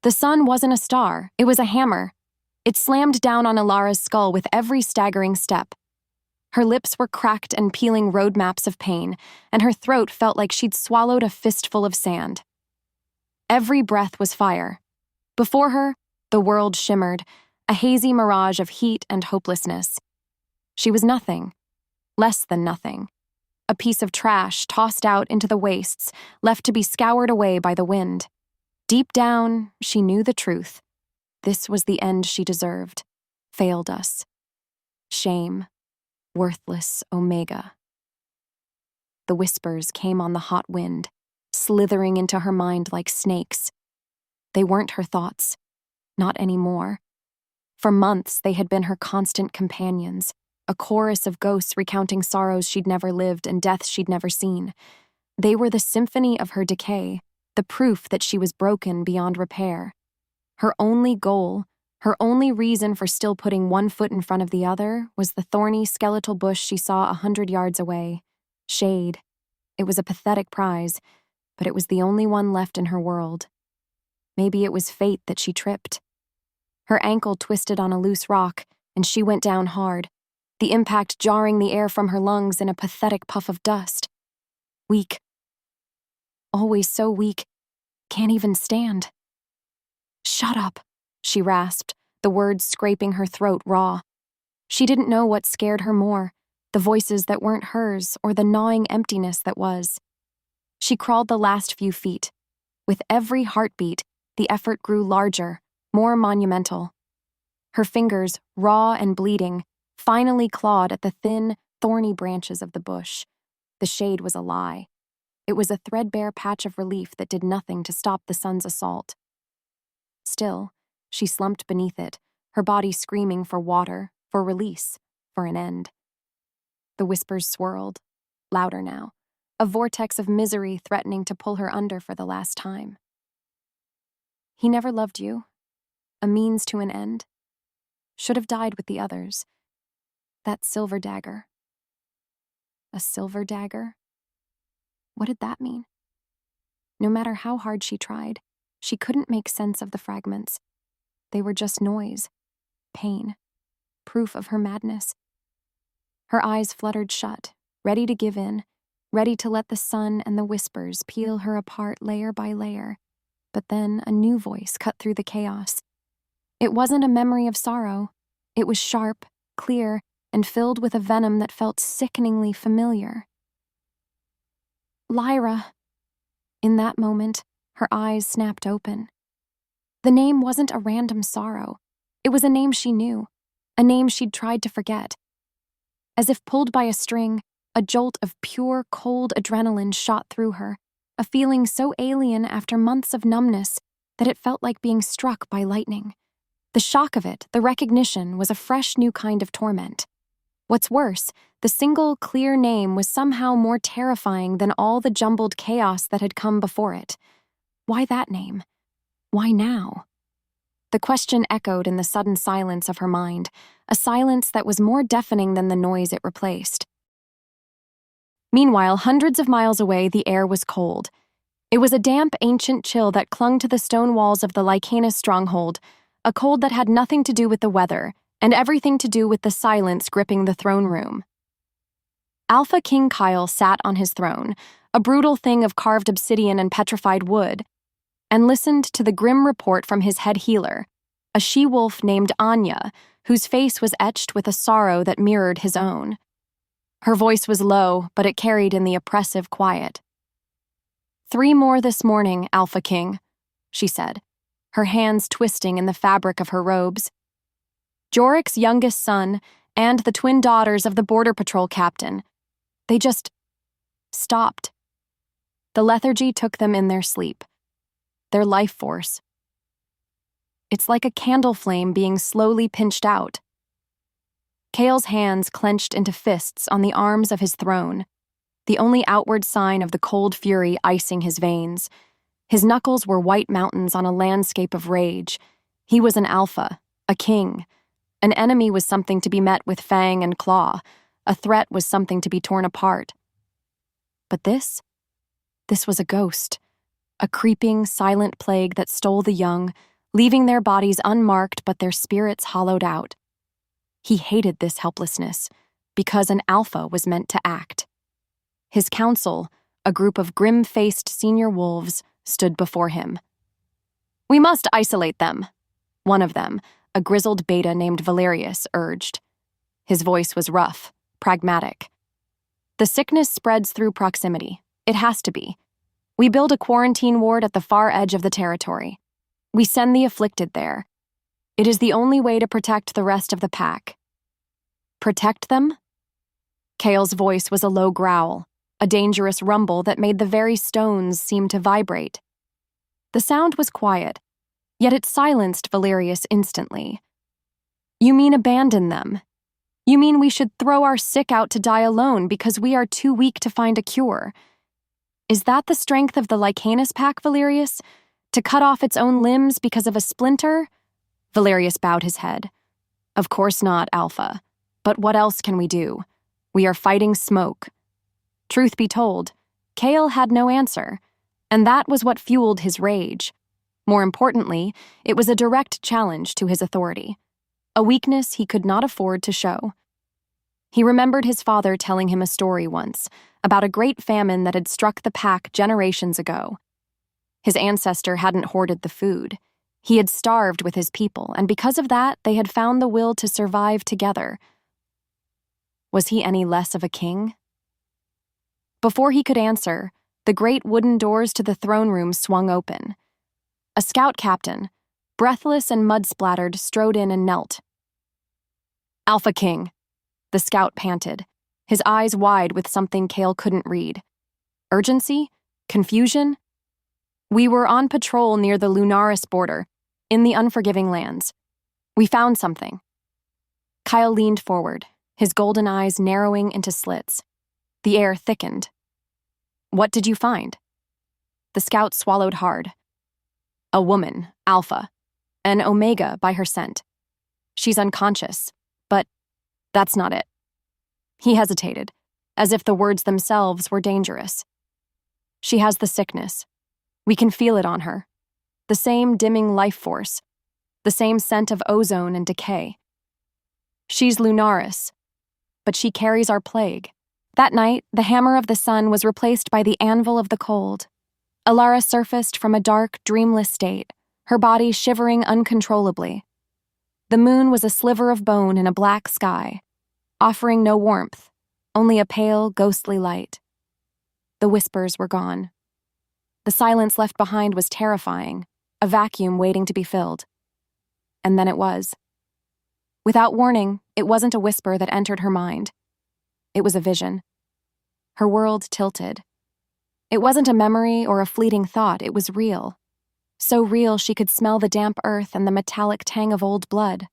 The sun wasn't a star, it was a hammer. It slammed down on Aara's skull with every staggering step. Her lips were cracked and peeling roadmaps of pain, and her throat felt like she'd swallowed a fistful of sand. Every breath was fire. Before her, the world shimmered, a hazy mirage of heat and hopelessness. She was nothing, less than nothing. A piece of trash tossed out into the wastes, left to be scoured away by the wind. Deep down, she knew the truth. This was the end she deserved. Failed us. Shame. Worthless Omega. The whispers came on the hot wind, slithering into her mind like snakes. They weren't her thoughts. Not anymore. For months, they had been her constant companions, a chorus of ghosts recounting sorrows she'd never lived and deaths she'd never seen. They were the symphony of her decay, the proof that she was broken beyond repair. Her only goal, her only reason for still putting one foot in front of the other, was the thorny, skeletal bush she saw 100 yards away. Shade. It was a pathetic prize, but it was the only one left in her world. Maybe it was fate that she tripped. Her ankle twisted on a loose rock, and she went down hard, the impact jarring the air from her lungs in a pathetic puff of dust. Weak. Always so weak. Can't even stand. "Shut up," she rasped, the words scraping her throat raw. She didn't know what scared her more, the voices that weren't hers or the gnawing emptiness that was. She crawled the last few feet. With every heartbeat, the effort grew larger, more monumental. Her fingers, raw and bleeding, finally clawed at the thin, thorny branches of the bush. The shade was a lie. It was a threadbare patch of relief that did nothing to stop the sun's assault. Still, she slumped beneath it, her body screaming for water, for release, for an end. The whispers swirled, louder now, a vortex of misery threatening to pull her under for the last time. "He never loved you. A means to an end. Should have died with the others. That silver dagger." A silver dagger? What did that mean? No matter how hard she tried, she couldn't make sense of the fragments. They were just noise, pain, proof of her madness. Her eyes fluttered shut, ready to give in, ready to let the sun and the whispers peel her apart layer by layer. But then a new voice cut through the chaos. It wasn't a memory of sorrow. It was sharp, clear, and filled with a venom that felt sickeningly familiar. "Lyra." In that moment, her eyes snapped open. The name wasn't a random sorrow. It was a name she knew, a name she'd tried to forget. As if pulled by a string, a jolt of pure, cold adrenaline shot through her, a feeling so alien after months of numbness that it felt like being struck by lightning. The shock of it, the recognition, was a fresh new kind of torment. What's worse, the single, clear name was somehow more terrifying than all the jumbled chaos that had come before it. Why that name? Why now? The question echoed in the sudden silence of her mind, a silence that was more deafening than the noise it replaced. Meanwhile, hundreds of miles away, the air was cold. It was a damp, ancient chill that clung to the stone walls of the Lycanus stronghold, a cold that had nothing to do with the weather, and everything to do with the silence gripping the throne room. Alpha King Kael sat on his throne, a brutal thing of carved obsidian and petrified wood, and listened to the grim report from his head healer, a she-wolf named Anya, whose face was etched with a sorrow that mirrored his own. Her voice was low, but it carried in the oppressive quiet. "3 more this morning, Alpha King," she said, her hands twisting in the fabric of her robes. "Jorik's youngest son, and the twin daughters of the Border Patrol captain. They just stopped. The lethargy took them in their sleep. Their life force. It's like a candle flame being slowly pinched out." Kael's hands clenched into fists on the arms of his throne, the only outward sign of the cold fury icing his veins. His knuckles were white mountains on a landscape of rage. He was an alpha, a king. An enemy was something to be met with fang and claw. A threat was something to be torn apart. But this was a ghost. a creeping, silent plague that stole the young, leaving their bodies unmarked but their spirits hollowed out. He hated this helplessness, because an alpha was meant to act. His council, a group of grim-faced senior wolves, stood before him. "We must isolate them," one of them, a grizzled beta named Valerius, urged. His voice was rough, pragmatic. "The sickness spreads through proximity. It has to be. We build a quarantine ward at the far edge of the territory. We send the afflicted there. It is the only way to protect the rest of the pack." "Protect them?" Kael's voice was a low growl, a dangerous rumble that made the very stones seem to vibrate. The sound was quiet, yet it silenced Valerius instantly. "You mean abandon them? You mean we should throw our sick out to die alone because we are too weak to find a cure? Is that the strength of the Lycanus pack, Valerius? To cut off its own limbs because of a splinter?" Valerius bowed his head. "Of course not, Alpha. But what else can we do? We are fighting smoke." Truth be told, Kael had no answer, and that was what fueled his rage. More importantly, it was a direct challenge to his authority, a weakness he could not afford to show. He remembered his father telling him a story once about a great famine that had struck the pack generations ago. His ancestor hadn't hoarded the food. He had starved with his people, and because of that, they had found the will to survive together. Was he any less of a king? Before he could answer, the great wooden doors to the throne room swung open. A scout captain, breathless and mud-splattered, strode in and knelt. "Alpha King," the scout panted, his eyes wide with something Kael couldn't read. Urgency? Confusion? "We were on patrol near the Lunaris border, in the Unforgiving Lands. We found something." Kael leaned forward, his golden eyes narrowing into slits. The air thickened. "What did you find?" The scout swallowed hard. "A woman, Alpha, an Omega by her scent. She's unconscious, but that's not it." He hesitated, as if the words themselves were dangerous. "She has the sickness. We can feel it on her. The same dimming life force, the same scent of ozone and decay. She's Lunaris, but she carries our plague." That night, the hammer of the sun was replaced by the anvil of the cold. Aara surfaced from a dark, dreamless state, her body shivering uncontrollably. The moon was a sliver of bone in a black sky, offering no warmth, only a pale, ghostly light. The whispers were gone. The silence left behind was terrifying, a vacuum waiting to be filled. And then it was. Without warning, it wasn't a whisper that entered her mind. It was a vision. Her world tilted. It wasn't a memory or a fleeting thought, it was real. So real she could smell the damp earth and the metallic tang of old blood.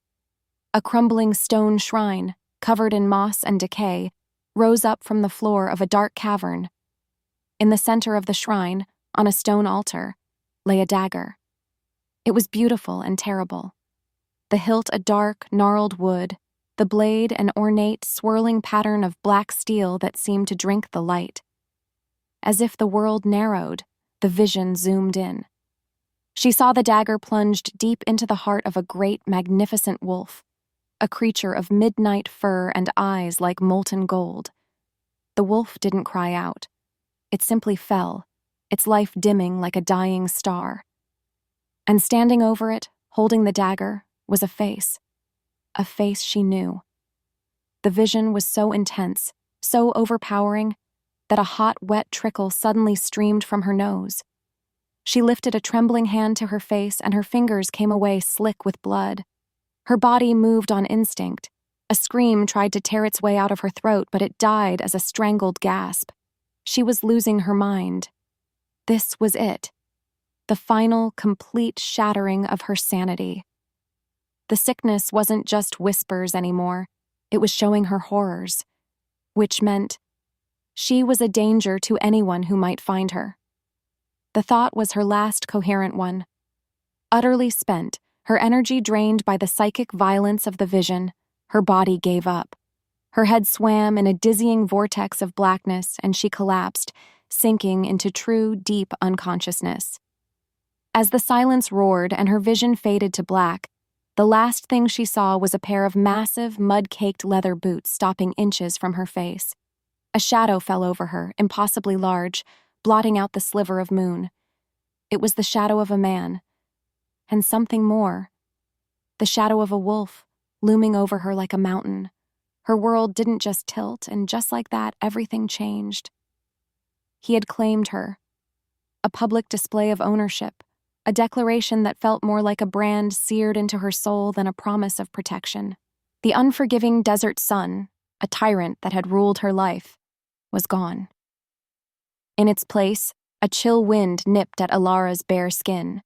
A crumbling stone shrine, covered in moss and decay, rose up from the floor of a dark cavern. In the center of the shrine, on a stone altar, lay a dagger. It was beautiful and terrible. The hilt a dark, gnarled wood, the blade an ornate, swirling pattern of black steel that seemed to drink the light. As if the world narrowed, the vision zoomed in. She saw the dagger plunged deep into the heart of a great, magnificent wolf, a creature of midnight fur and eyes like molten gold. The wolf didn't cry out. It simply fell, its life dimming like a dying star. And standing over it, holding the dagger, was a face she knew. The vision was so intense, so overpowering, that a hot, wet trickle suddenly streamed from her nose. She lifted a trembling hand to her face, and her fingers came away slick with blood. Her body moved on instinct. A scream tried to tear its way out of her throat, but it died as a strangled gasp. She was losing her mind. This was it. The final, complete shattering of her sanity. The sickness wasn't just whispers anymore. It was showing her horrors, which meant she was a danger to anyone who might find her. The thought was her last coherent one. Utterly spent, her energy drained by the psychic violence of the vision, her body gave up. Her head swam in a dizzying vortex of blackness, and she collapsed, sinking into true, deep unconsciousness. As the silence roared and her vision faded to black, the last thing she saw was a pair of massive, mud-caked leather boots stopping inches from her face. A shadow fell over her, impossibly large, blotting out the sliver of moon. It was the shadow of a man. And something more. The shadow of a wolf, looming over her like a mountain. Her world didn't just tilt, and just like that, everything changed. He had claimed her. A public display of ownership, a declaration that felt more like a brand seared into her soul than a promise of protection. The unforgiving desert sun, a tyrant that had ruled her life, was gone. In its place, a chill wind nipped at Aara's bare skin.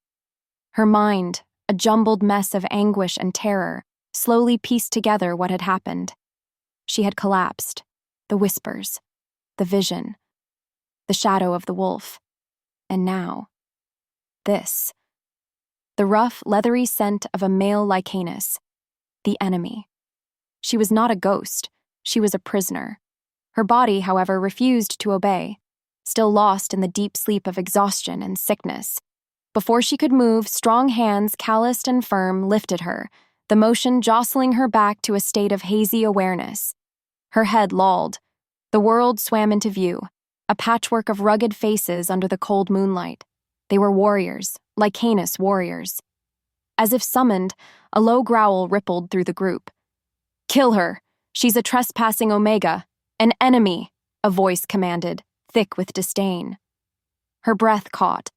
Her mind, a jumbled mess of anguish and terror, slowly pieced together what had happened. She had collapsed. The whispers, the vision, the shadow of the wolf. And now, this. The rough, leathery scent of a male lichenus. The enemy. She was not a ghost. She was a prisoner. Her body, however, refused to obey, still lost in the deep sleep of exhaustion and sickness. Before she could move, strong hands, calloused and firm, lifted her, the motion jostling her back to a state of hazy awareness. Her head lolled. The world swam into view, a patchwork of rugged faces under the cold moonlight. They were warriors, lichenous warriors. As if summoned, a low growl rippled through the group. "Kill her! She's a trespassing Omega! An enemy!" a voice commanded, thick with disdain. Her breath caught.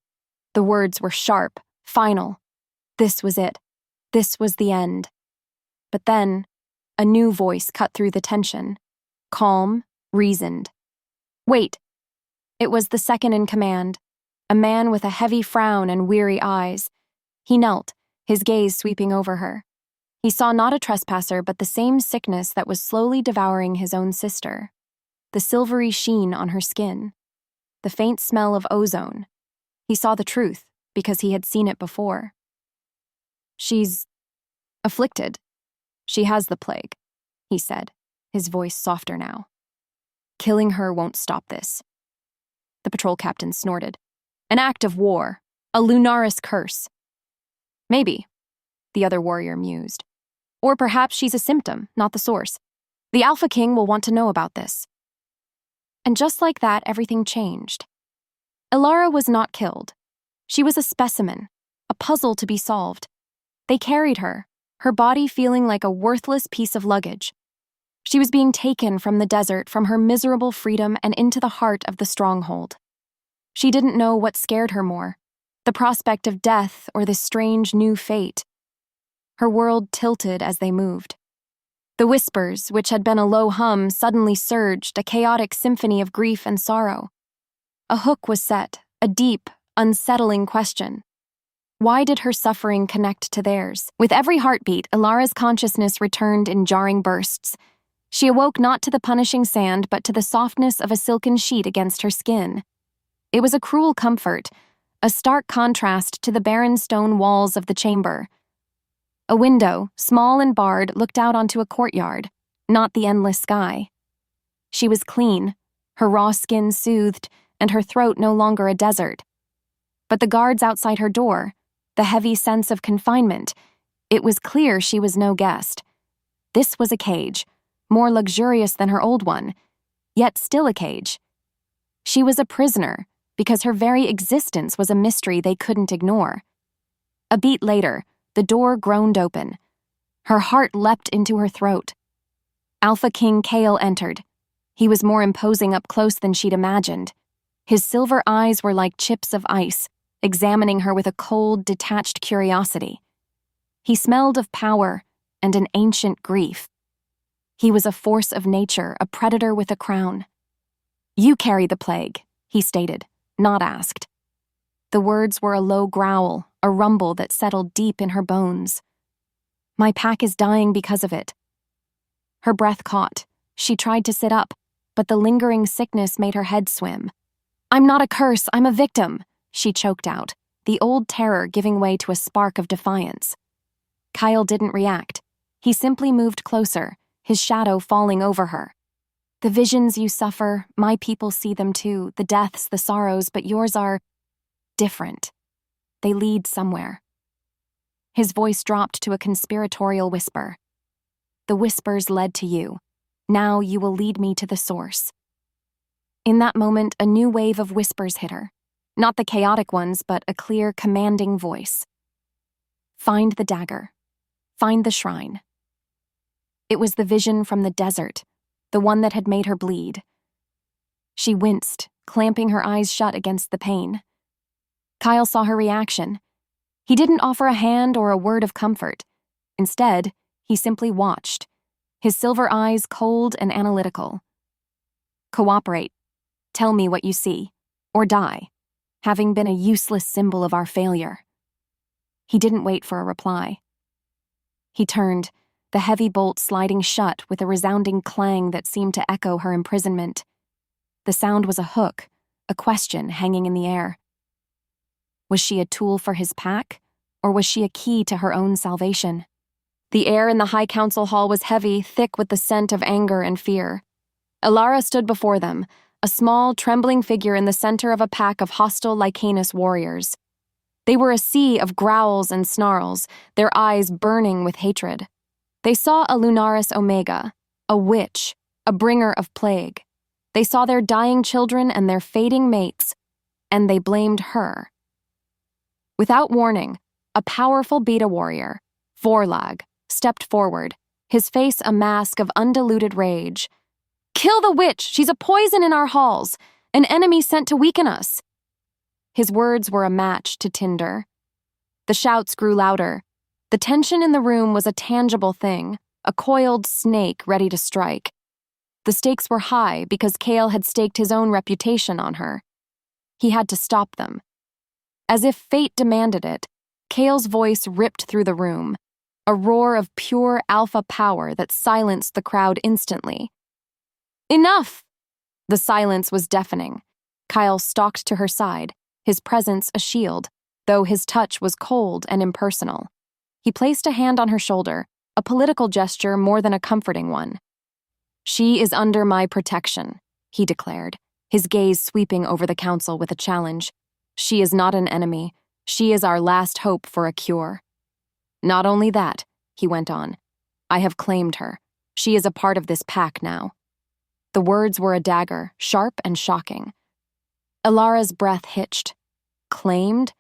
The words were sharp, final. This was it. This was the end. But then, a new voice cut through the tension. Calm, reasoned. "Wait." It was the second in command, a man with a heavy frown and weary eyes. He knelt, his gaze sweeping over her. He saw not a trespasser but the same sickness that was slowly devouring his own sister. The silvery sheen on her skin. The faint smell of ozone. He saw the truth, because he had seen it before. "She's afflicted. She has the plague," he said, his voice softer now. "Killing her won't stop this." The patrol captain snorted. "An act of war. A lunaris curse." "Maybe," the other warrior mused. "Or perhaps she's a symptom, not the source. The Alpha King will want to know about this." And just like that, everything changed. Aara was not killed. She was a specimen, a puzzle to be solved. They carried her, her body feeling like a worthless piece of luggage. She was being taken from the desert, from her miserable freedom, and into the heart of the stronghold. She didn't know what scared her more, the prospect of death or this strange new fate. Her world tilted as they moved. The whispers, which had been a low hum, suddenly surged, a chaotic symphony of grief and sorrow. A hook was set, a deep, unsettling question. Why did her suffering connect to theirs? With every heartbeat, Aara's consciousness returned in jarring bursts. She awoke not to the punishing sand, but to the softness of a silken sheet against her skin. It was a cruel comfort, a stark contrast to the barren stone walls of the chamber. A window, small and barred, looked out onto a courtyard, not the endless sky. She was clean, her raw skin soothed, and her throat no longer a desert. But the guards outside her door, the heavy sense of confinement, it was clear she was no guest. This was a cage, more luxurious than her old one, yet still a cage. She was a prisoner, because her very existence was a mystery they couldn't ignore. A beat later, the door groaned open. Her heart leapt into her throat. Alpha King Kaelen entered. He was more imposing up close than she'd imagined. His silver eyes were like chips of ice, examining her with a cold, detached curiosity. He smelled of power and an ancient grief. He was a force of nature, a predator with a crown. "You carry the plague," he stated, not asked. The words were a low growl, a rumble that settled deep in her bones. "My pack is dying because of it." Her breath caught. She tried to sit up, but the lingering sickness made her head swim. "I'm not a curse, I'm a victim," she choked out, the old terror giving way to a spark of defiance. Kaelen didn't react. He simply moved closer, his shadow falling over her. The visions you suffer, my people see them too, the deaths, the sorrows, but yours are different. They lead somewhere. His voice dropped to a conspiratorial whisper. The whispers led to you. Now you will lead me to the source. In that moment, a new wave of whispers hit her. Not the chaotic ones, but a clear, commanding voice. Find the dagger. Find the shrine. It was the vision from the desert, the one that had made her bleed. She winced, clamping her eyes shut against the pain. Kyle saw her reaction. He didn't offer a hand or a word of comfort. Instead, he simply watched, his silver eyes cold and analytical. Cooperate. Tell me what you see, or die, having been a useless symbol of our failure. He didn't wait for a reply. He turned, the heavy bolt sliding shut with a resounding clang that seemed to echo her imprisonment. The sound was a hook, a question hanging in the air. Was she a tool for his pack, or was she a key to her own salvation? The air in the High Council Hall was heavy, thick with the scent of anger and fear. Aara stood before them, a small, trembling figure in the center of a pack of hostile Lycanus warriors. They were a sea of growls and snarls, their eyes burning with hatred. They saw a Lunaris Omega, a witch, a bringer of plague. They saw their dying children and their fading mates, and they blamed her. Without warning, a powerful beta warrior, Vorlag, stepped forward, his face a mask of undiluted rage. Kill the witch! She's a poison in our halls, an enemy sent to weaken us. His words were a match to tinder. The shouts grew louder. The tension in the room was a tangible thing, a coiled snake ready to strike. The stakes were high because Kael had staked his own reputation on her. He had to stop them. As if fate demanded it, Kael's voice ripped through the room, a roar of pure alpha power that silenced the crowd instantly. Enough! The silence was deafening. Kyle stalked to her side, his presence a shield, though his touch was cold and impersonal. He placed a hand on her shoulder, a political gesture more than a comforting one. She is under my protection, he declared, his gaze sweeping over the council with a challenge. She is not an enemy. She is our last hope for a cure. Not only that, he went on, I have claimed her. She is a part of this pack now. The words were a dagger, sharp and shocking. Alara's breath hitched. Claimed?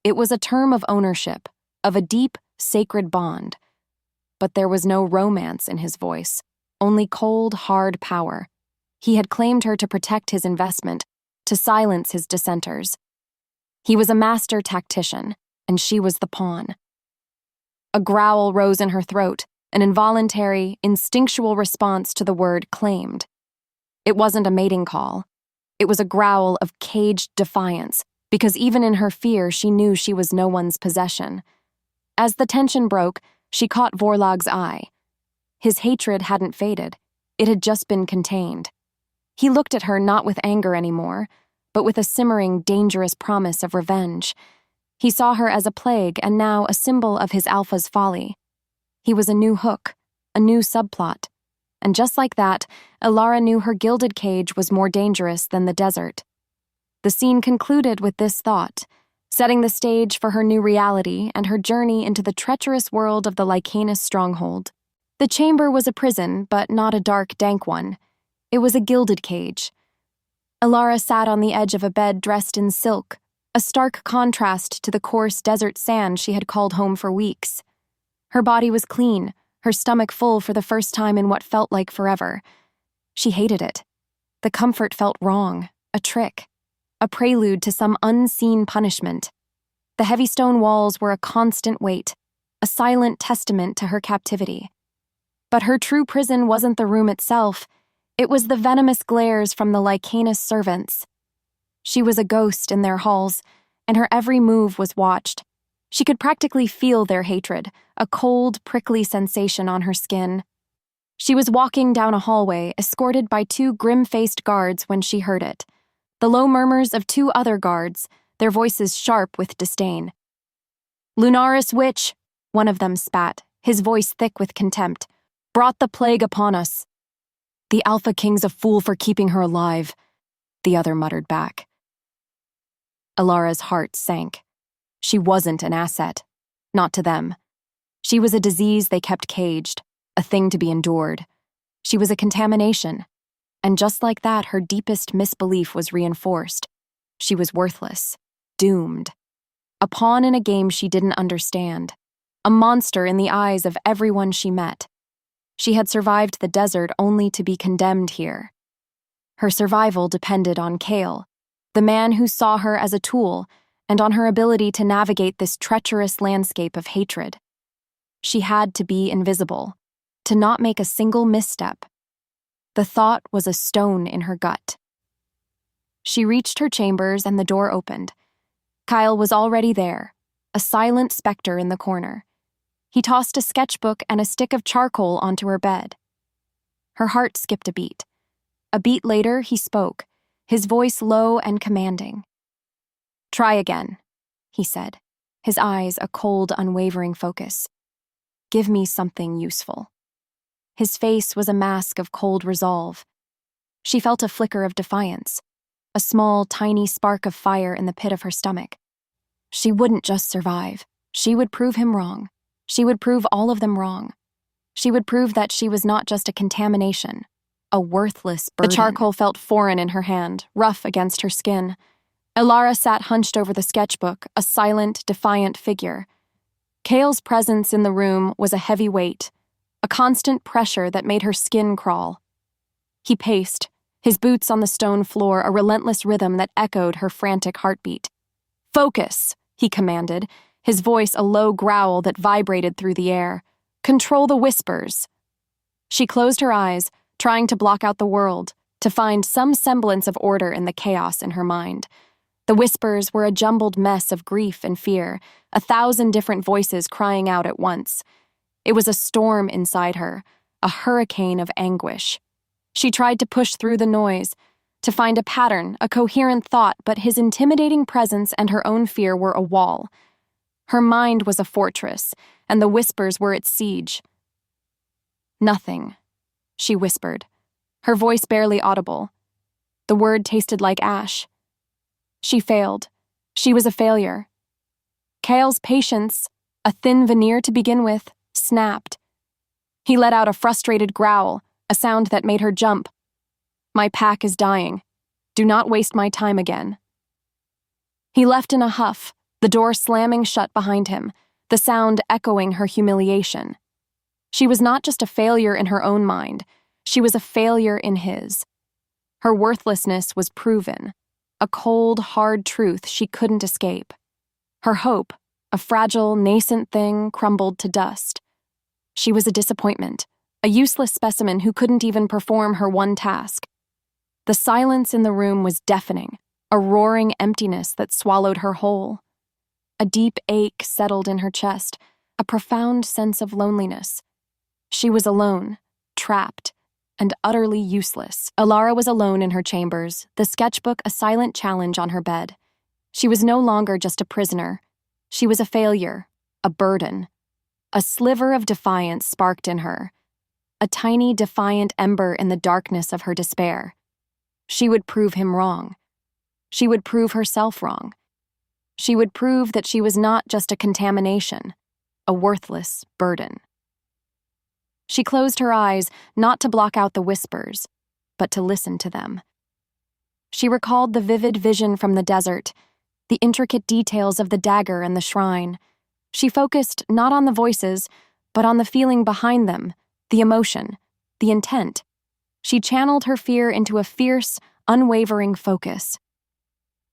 It was a term of ownership, of a deep, sacred bond. But there was no romance in his voice, only cold, hard power. He had claimed her to protect his investment, to silence his dissenters. He was a master tactician, and she was the pawn. A growl rose in her throat, an involuntary, instinctual response to the word claimed. It wasn't a mating call. It was a growl of caged defiance, because even in her fear she knew she was no one's possession. As the tension broke, she caught Vorlag's eye. His hatred hadn't faded. It had just been contained. He looked at her not with anger anymore, but with a simmering, dangerous promise of revenge. He saw her as a plague and now a symbol of his alpha's folly. He was a new hook, a new subplot. And just like that, Aara knew her gilded cage was more dangerous than the desert. The scene concluded with this thought, setting the stage for her new reality and her journey into the treacherous world of the Lycanus stronghold. The chamber was a prison, but not a dark, dank one. It was a gilded cage. Aara sat on the edge of a bed dressed in silk, a stark contrast to the coarse desert sand she had called home for weeks. Her body was clean, her stomach full for the first time in what felt like forever. She hated it. The comfort felt wrong, a trick, a prelude to some unseen punishment. The heavy stone walls were a constant weight, a silent testament to her captivity. But her true prison wasn't the room itself. It was the venomous glares from the Lycanus servants. She was a ghost in their halls, and her every move was watched. She could practically feel their hatred, a cold, prickly sensation on her skin. She was walking down a hallway, escorted by two grim-faced guards when she heard it. The low murmurs of two other guards, their voices sharp with disdain. Lunaris witch, one of them spat, his voice thick with contempt, brought the plague upon us. "The Alpha King's a fool for keeping her alive," the other muttered back. Aara's heart sank. She wasn't an asset. Not to them. She was a disease they kept caged, a thing to be endured. She was a contamination. And just like that, her deepest misbelief was reinforced. She was worthless. Doomed. A pawn in a game she didn't understand. A monster in the eyes of everyone she met. She had survived the desert only to be condemned here. Her survival depended on Kael, the man who saw her as a tool, and on her ability to navigate this treacherous landscape of hatred. She had to be invisible, to not make a single misstep. The thought was a stone in her gut. She reached her chambers and the door opened. Kael was already there, a silent specter in the corner. He tossed a sketchbook and a stick of charcoal onto her bed. Her heart skipped a beat. A beat later, he spoke, his voice low and commanding. "Try again," he said, his eyes a cold, unwavering focus. "Give me something useful." His face was a mask of cold resolve. She felt a flicker of defiance, a small, tiny spark of fire in the pit of her stomach. She wouldn't just survive. She would prove him wrong. She would prove all of them wrong. She would prove that she was not just a contamination, a worthless burden. The charcoal felt foreign in her hand, rough against her skin. Aara sat hunched over the sketchbook, a silent, defiant figure. Kael's presence in the room was a heavy weight, a constant pressure that made her skin crawl. He paced, his boots on the stone floor, a relentless rhythm that echoed her frantic heartbeat. "Focus," he commanded, his voice a low growl that vibrated through the air. "Control the whispers." She closed her eyes, trying to block out the world, to find some semblance of order in the chaos in her mind. The whispers were a jumbled mess of grief and fear, 1,000 different voices crying out at once. It was a storm inside her, a hurricane of anguish. She tried to push through the noise, to find a pattern, a coherent thought, but his intimidating presence and her own fear were a wall. Her mind was a fortress, and the whispers were its siege. "Nothing," she whispered, her voice barely audible. The word tasted like ash. She failed. She was a failure. Kael's patience, a thin veneer to begin with, snapped. He let out a frustrated growl, a sound that made her jump. "My pack is dying. Do not waste my time again." He left in a huff, the door slamming shut behind him, the sound echoing her humiliation. She was not just a failure in her own mind, she was a failure in his. Her worthlessness was proven, a cold, hard truth she couldn't escape. Her hope, a fragile, nascent thing, crumbled to dust. She was a disappointment, a useless specimen who couldn't even perform her one task. The silence in the room was deafening, a roaring emptiness that swallowed her whole. A deep ache settled in her chest, a profound sense of loneliness. She was alone, trapped, and utterly useless. Aara was alone in her chambers, the sketchbook a silent challenge on her bed. She was no longer just a prisoner. She was a failure, a burden. A sliver of defiance sparked in her, a tiny, defiant ember in the darkness of her despair. She would prove him wrong. She would prove herself wrong. She would prove that she was not just a contamination, a worthless burden. She closed her eyes, not to block out the whispers, but to listen to them. She recalled the vivid vision from the desert, the intricate details of the dagger and the shrine. She focused not on the voices, but on the feeling behind them, the emotion, the intent. She channeled her fear into a fierce, unwavering focus.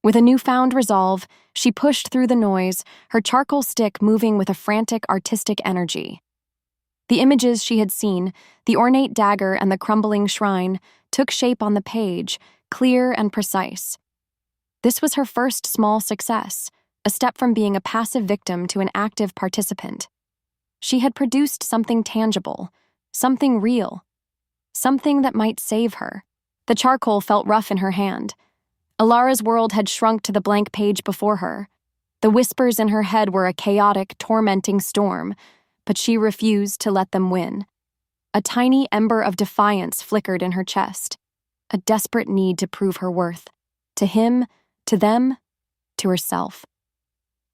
With a newfound resolve, she pushed through the noise, her charcoal stick moving with a frantic, artistic energy. The images she had seen, the ornate dagger and the crumbling shrine, took shape on the page, clear and precise. This was her first small success, a step from being a passive victim to an active participant. She had produced something tangible, something real, something that might save her. The charcoal felt rough in her hand. Aara's world had shrunk to the blank page before her. The whispers in her head were a chaotic, tormenting storm, but she refused to let them win. A tiny ember of defiance flickered in her chest, a desperate need to prove her worth. To him, to them, to herself.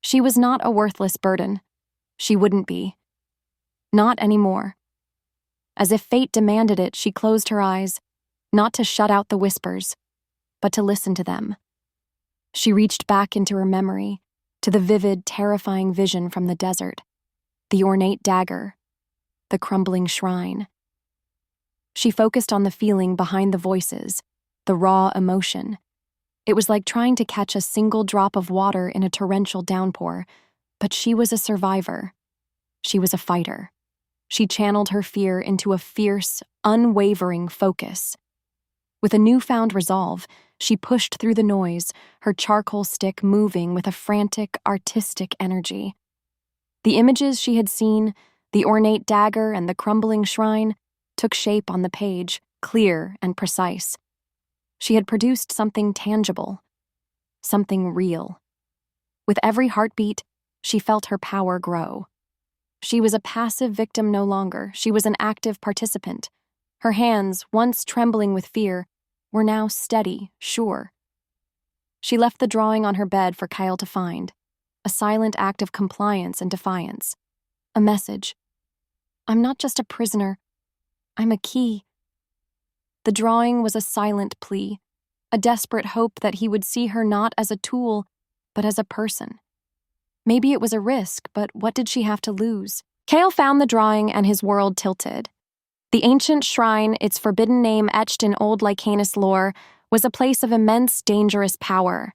She was not a worthless burden. She wouldn't be. Not anymore. As if fate demanded it, she closed her eyes, not to shut out the whispers, but to listen to them. She reached back into her memory, to the vivid, terrifying vision from the desert, the ornate dagger, the crumbling shrine. She focused on the feeling behind the voices, the raw emotion. It was like trying to catch a single drop of water in a torrential downpour, but she was a survivor. She was a fighter. She channeled her fear into a fierce, unwavering focus. With a newfound resolve, she pushed through the noise, her charcoal stick moving with a frantic, artistic energy. The images she had seen, the ornate dagger and the crumbling shrine, took shape on the page, clear and precise. She had produced something tangible, something real. With every heartbeat, she felt her power grow. She was a passive victim no longer. She was an active participant. Her hands, once trembling with fear, were now steady, sure. She left the drawing on her bed for Kael to find, a silent act of compliance and defiance. A message. I'm not just a prisoner. I'm a key. The drawing was a silent plea, a desperate hope that he would see her not as a tool, but as a person. Maybe it was a risk, but what did she have to lose? Kael found the drawing and his world tilted. The ancient shrine, its forbidden name etched in old Lycanus lore, was a place of immense, dangerous power.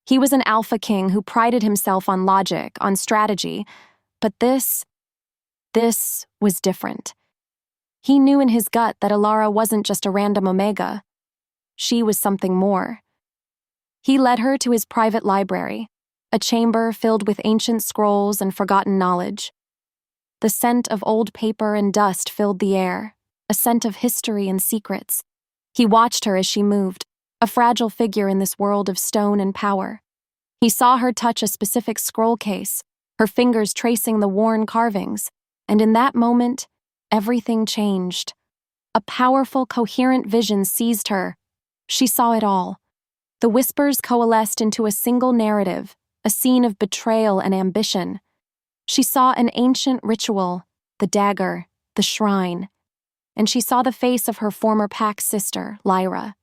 He was an alpha king who prided himself on logic, on strategy, but this was different. He knew in his gut that Aara wasn't just a random omega. She was something more. He led her to his private library, a chamber filled with ancient scrolls and forgotten knowledge. The scent of old paper and dust filled the air, a scent of history and secrets. He watched her as she moved, a fragile figure in this world of stone and power. He saw her touch a specific scroll case, her fingers tracing the worn carvings, and in that moment, everything changed. A powerful, coherent vision seized her. She saw it all. The whispers coalesced into a single narrative, a scene of betrayal and ambition. She saw an ancient ritual, the dagger, the shrine, and she saw the face of her former pack sister, Lyra.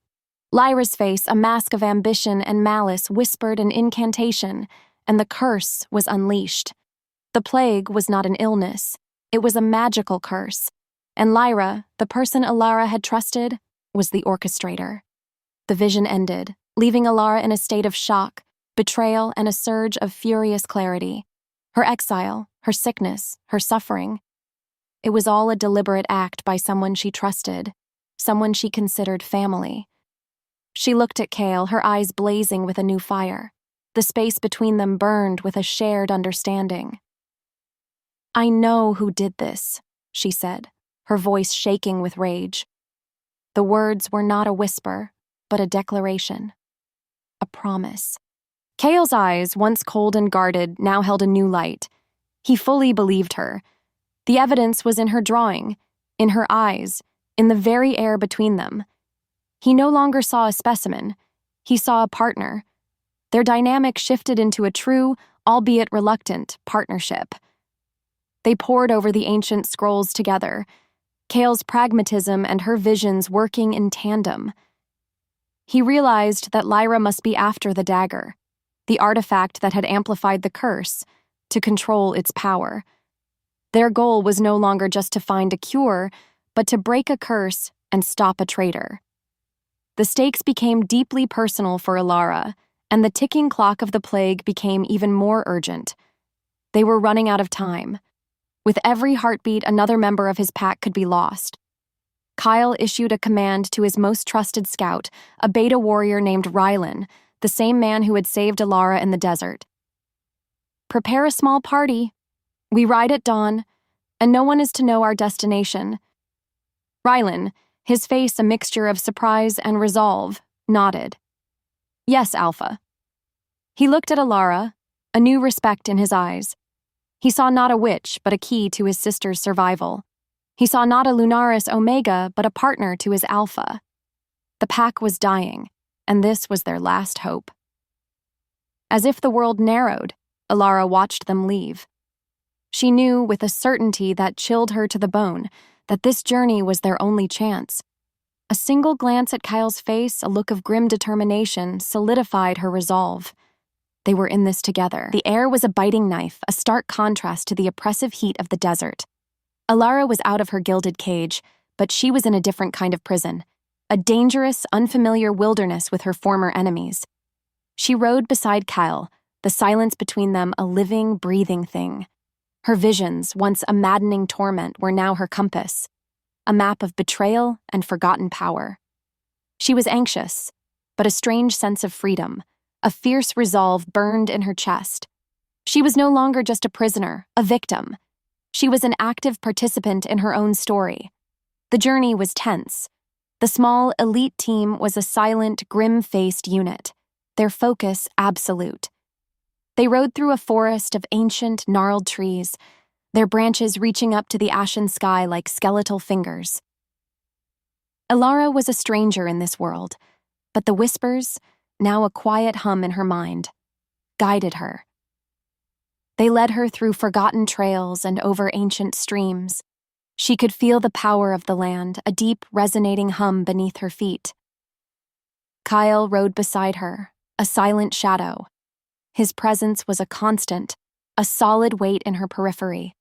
Lyra's face, a mask of ambition and malice, whispered an incantation, and the curse was unleashed. The plague was not an illness. It was a magical curse, and Lyra, the person Aara had trusted, was the orchestrator. The vision ended, leaving Aara in a state of shock, betrayal, and a surge of furious clarity. Her exile, her sickness, her suffering. It was all a deliberate act by someone she trusted, someone she considered family. She looked at Kael, her eyes blazing with a new fire. The space between them burned with a shared understanding. I know who did this, she said, her voice shaking with rage. The words were not a whisper, but a declaration. A promise. Kael's eyes, once cold and guarded, now held a new light. He fully believed her. The evidence was in her drawing, in her eyes, in the very air between them. He no longer saw a specimen. He saw a partner. Their dynamic shifted into a true, albeit reluctant, partnership. They pored over the ancient scrolls together, Kael's pragmatism and her visions working in tandem. He realized that Lyra must be after the dagger, the artifact that had amplified the curse, to control its power. Their goal was no longer just to find a cure, but to break a curse and stop a traitor. The stakes became deeply personal for Aara, and the ticking clock of the plague became even more urgent. They were running out of time. With every heartbeat, another member of his pack could be lost. Kael issued a command to his most trusted scout, a beta warrior named Rylan, the same man who had saved Aara in the desert. Prepare a small party. We ride at dawn, and no one is to know our destination. Rylan, his face a mixture of surprise and resolve, nodded. Yes, Alpha. He looked at Aara, a new respect in his eyes. He saw not a witch, but a key to his sister's survival. He saw not a lunaris omega, but a partner to his alpha. The pack was dying, and this was their last hope. As if the world narrowed, Aara watched them leave. She knew with a certainty that chilled her to the bone that this journey was their only chance. A single glance at Kyle's face, a look of grim determination, solidified her resolve. They were in this together. The air was a biting knife, a stark contrast to the oppressive heat of the desert. Aara was out of her gilded cage, but she was in a different kind of prison, a dangerous, unfamiliar wilderness with her former enemies. She rode beside Kyle, the silence between them a living, breathing thing. Her visions, once a maddening torment, were now her compass, a map of betrayal and forgotten power. She was anxious, but a strange sense of freedom, a fierce resolve burned in her chest. She was no longer just a prisoner, a victim. She was an active participant in her own story. The journey was tense. The small, elite team was a silent, grim-faced unit, their focus absolute. They rode through a forest of ancient, gnarled trees, their branches reaching up to the ashen sky like skeletal fingers. Aara was a stranger in this world, but the whispers, now a quiet hum in her mind, guided her. They led her through forgotten trails and over ancient streams. She could feel the power of the land, a deep, resonating hum beneath her feet. Kyle rode beside her, a silent shadow. His presence was a constant, a solid weight in her periphery.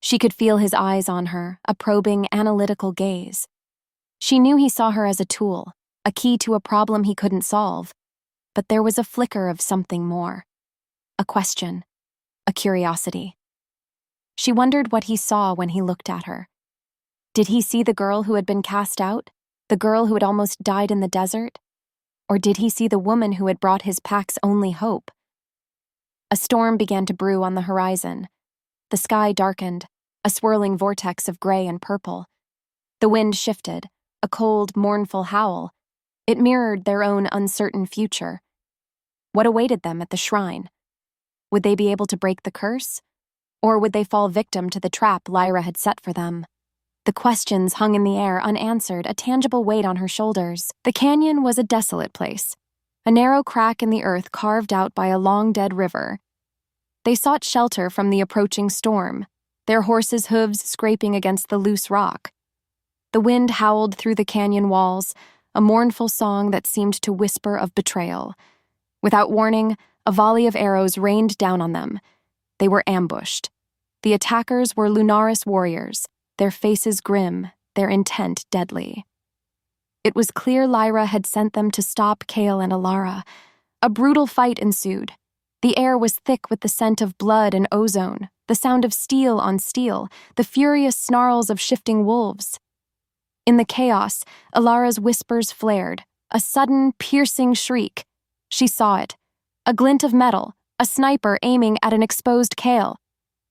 She could feel his eyes on her, a probing, analytical gaze. She knew he saw her as a tool, a key to a problem he couldn't solve, but there was a flicker of something more. A question, a curiosity. She wondered what he saw when he looked at her. Did he see the girl who had been cast out, the girl who had almost died in the desert? Or did he see the woman who had brought his pack's only hope? A storm began to brew on the horizon. The sky darkened, a swirling vortex of gray and purple. The wind shifted, a cold, mournful howl. It mirrored their own uncertain future. What awaited them at the shrine? Would they be able to break the curse? Or would they fall victim to the trap Lyra had set for them? The questions hung in the air unanswered, a tangible weight on her shoulders. The canyon was a desolate place, a narrow crack in the earth carved out by a long-dead river. They sought shelter from the approaching storm, their horses' hooves scraping against the loose rock. The wind howled through the canyon walls, a mournful song that seemed to whisper of betrayal. Without warning, a volley of arrows rained down on them. They were ambushed. The attackers were lunaris warriors, their faces grim, their intent deadly. It was clear Lyra had sent them to stop Kaelen and Aara. A brutal fight ensued. The air was thick with the scent of blood and ozone, the sound of steel on steel, the furious snarls of shifting wolves. In the chaos, Alara's whispers flared, a sudden, piercing shriek. She saw it. A glint of metal, a sniper aiming at an exposed Kael.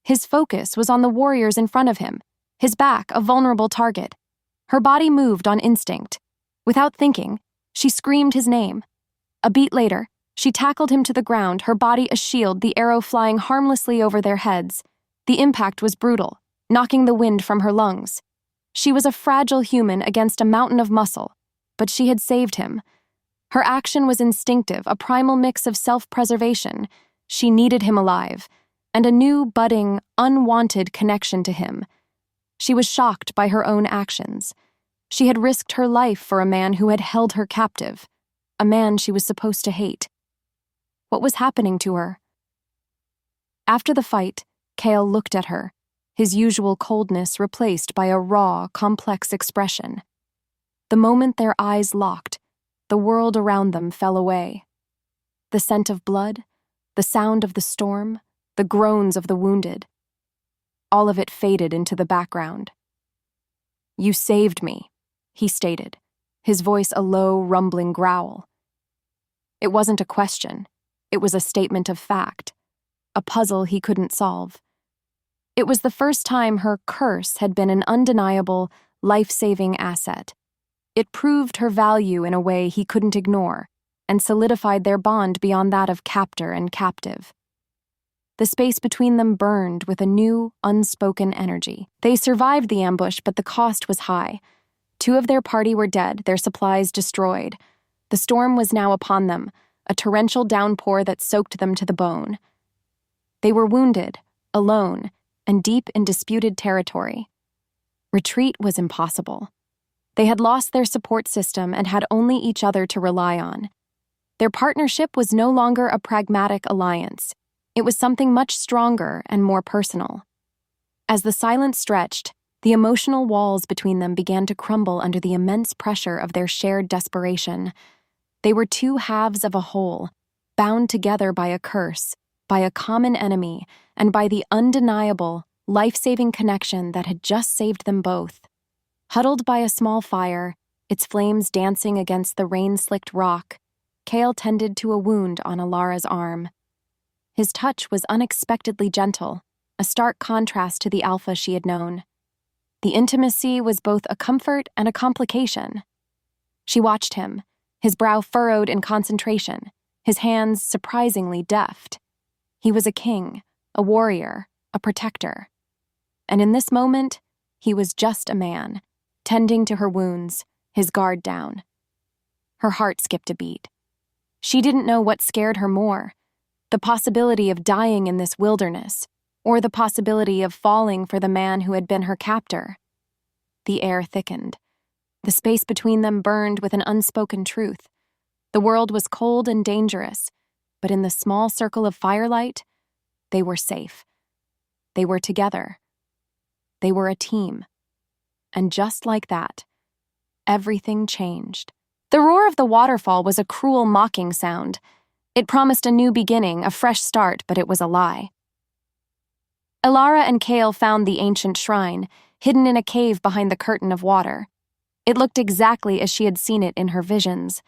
His focus was on the warriors in front of him, his back a vulnerable target. Her body moved on instinct. Without thinking, she screamed his name. A beat later, she tackled him to the ground, her body a shield, the arrow flying harmlessly over their heads. The impact was brutal, knocking the wind from her lungs. She was a fragile human against a mountain of muscle, but she had saved him. Her action was instinctive, a primal mix of self-preservation. She needed him alive, and a new, budding, unwanted connection to him. She was shocked by her own actions. She had risked her life for a man who had held her captive, a man she was supposed to hate. What was happening to her? After the fight, Kael looked at her, his usual coldness replaced by a raw, complex expression. The moment their eyes locked, the world around them fell away. The scent of blood, the sound of the storm, the groans of the wounded. All of it faded into the background. "You saved me," he stated, his voice a low, rumbling growl. It wasn't a question. It was a statement of fact, a puzzle he couldn't solve. It was the first time her curse had been an undeniable, life-saving asset. It proved her value in a way he couldn't ignore, and solidified their bond beyond that of captor and captive. The space between them burned with a new, unspoken energy. They survived the ambush, but the cost was high. 2 of their party were dead, their supplies destroyed. The storm was now upon them, a torrential downpour that soaked them to the bone. They were wounded, alone, and deep in disputed territory. Retreat was impossible. They had lost their support system and had only each other to rely on. Their partnership was no longer a pragmatic alliance. It was something much stronger and more personal. As the silence stretched, the emotional walls between them began to crumble under the immense pressure of their shared desperation. They were 2 halves of a whole, bound together by a curse, by a common enemy, and by the undeniable, life-saving connection that had just saved them both. Huddled by a small fire, its flames dancing against the rain-slicked rock, Kael tended to a wound on Aara's arm. His touch was unexpectedly gentle, a stark contrast to the Alpha she had known. The intimacy was both a comfort and a complication. She watched him, his brow furrowed in concentration, his hands surprisingly deft. He was a king, a warrior, a protector. And in this moment, he was just a man, tending to her wounds, his guard down. Her heart skipped a beat. She didn't know what scared her more, the possibility of dying in this wilderness, or the possibility of falling for the man who had been her captor. The air thickened. The space between them burned with an unspoken truth. The world was cold and dangerous, but in the small circle of firelight, they were safe. They were together. They were a team. And just like that, everything changed. The roar of the waterfall was a cruel, mocking sound. It promised a new beginning, a fresh start, but it was a lie. Aara and Kael found the ancient shrine, hidden in a cave behind the curtain of water. It looked exactly as she had seen it in her visions.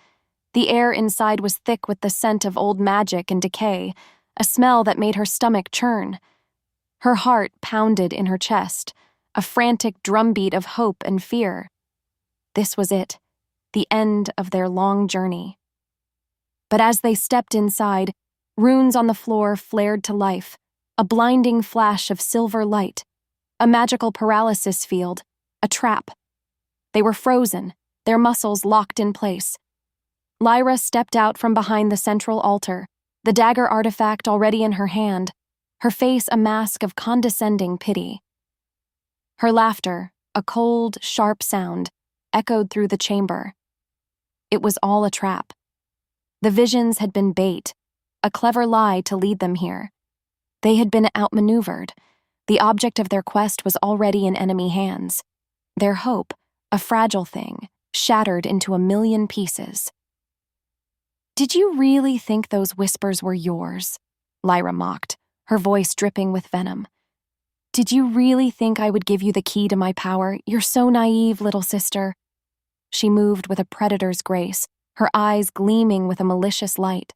The air inside was thick with the scent of old magic and decay, a smell that made her stomach churn. Her heart pounded in her chest, a frantic drumbeat of hope and fear. This was it, the end of their long journey. But as they stepped inside, runes on the floor flared to life, a blinding flash of silver light, a magical paralysis field, a trap. They were frozen, their muscles locked in place. Lyra stepped out from behind the central altar, the dagger artifact already in her hand, her face a mask of condescending pity. Her laughter, a cold, sharp sound, echoed through the chamber. It was all a trap. The visions had been bait, a clever lie to lead them here. They had been outmaneuvered. The object of their quest was already in enemy hands. Their hope, a fragile thing, shattered into 1,000,000 pieces. "Did you really think those whispers were yours?" Lyra mocked, her voice dripping with venom. "Did you really think I would give you the key to my power? You're so naive, little sister." She moved with a predator's grace, her eyes gleaming with a malicious light.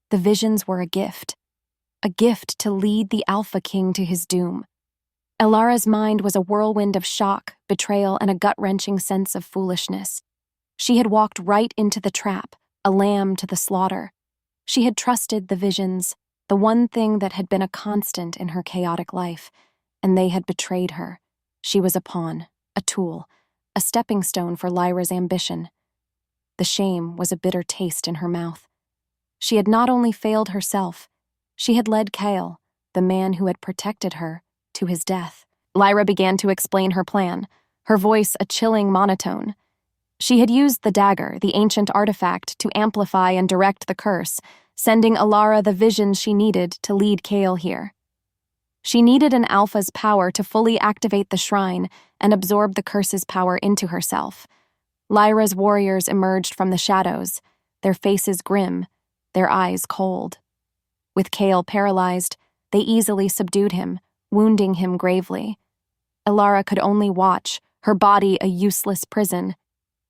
The visions were a gift to lead the Alpha King to his doom. Aara's mind was a whirlwind of shock, betrayal, and a gut-wrenching sense of foolishness. She had walked right into the trap, a lamb to the slaughter. She had trusted the visions, the one thing that had been a constant in her chaotic life, and they had betrayed her. She was a pawn, a tool, a stepping stone for Lyra's ambition. The shame was a bitter taste in her mouth. She had not only failed herself, she had led Kael, the man who had protected her, to his death. Lyra began to explain her plan, her voice a chilling monotone. She had used the dagger, the ancient artifact, to amplify and direct the curse, sending Aara the visions she needed to lead Kael here. She needed an Alpha's power to fully activate the shrine and absorb the curse's power into herself. Lyra's warriors emerged from the shadows, their faces grim, their eyes cold. With Kael paralyzed, they easily subdued him, wounding him gravely. Aara could only watch, her body a useless prison.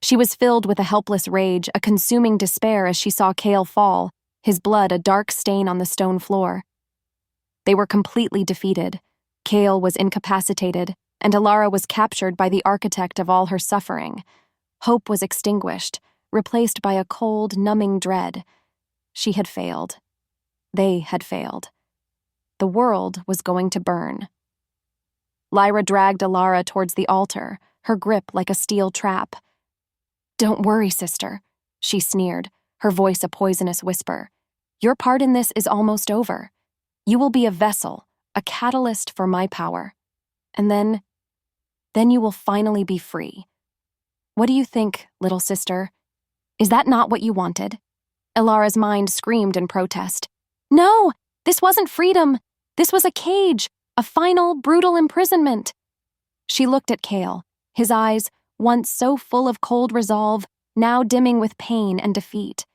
She was filled with a helpless rage, a consuming despair as she saw Kael fall, his blood a dark stain on the stone floor. They were completely defeated. Kael was incapacitated, and Aara was captured by the architect of all her suffering. Hope was extinguished, replaced by a cold, numbing dread. She had failed. They had failed. The world was going to burn. Lyra dragged Aara towards the altar, her grip like a steel trap. "Don't worry, sister," she sneered, her voice a poisonous whisper. "Your part in this is almost over. You will be a vessel, a catalyst for my power. And then you will finally be free. What do you think, little sister? Is that not what you wanted?" Aara's mind screamed in protest. "No, this wasn't freedom. This was a cage, a final, brutal imprisonment." She looked at Kael, his eyes, once so full of cold resolve, now dimming with pain and defeat.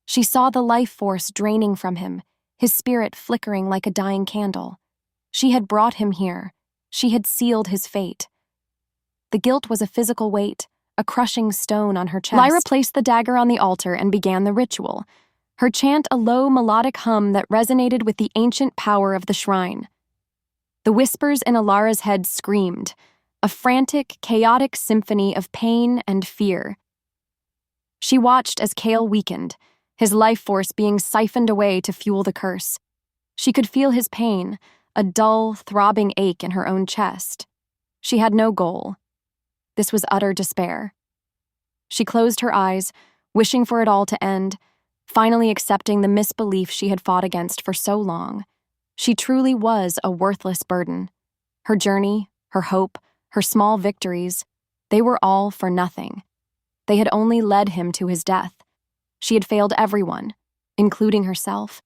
She saw the life force draining from him, his spirit flickering like a dying candle. She had brought him here. She had sealed his fate. The guilt was a physical weight, a crushing stone on her chest. Lyra placed the dagger on the altar and began the ritual, her chant a low melodic hum that resonated with the ancient power of the shrine. The whispers in Aara's head screamed, a frantic, chaotic symphony of pain and fear. She watched as Kael weakened, his life force being siphoned away to fuel the curse. She could feel his pain, a dull, throbbing ache in her own chest. She had no goal. This was utter despair. She closed her eyes, wishing for it all to end, finally accepting the misbelief she had fought against for so long. She truly was a worthless burden. Her journey, her hope, her small victories, they were all for nothing. They had only led him to his death. She had failed everyone, including herself.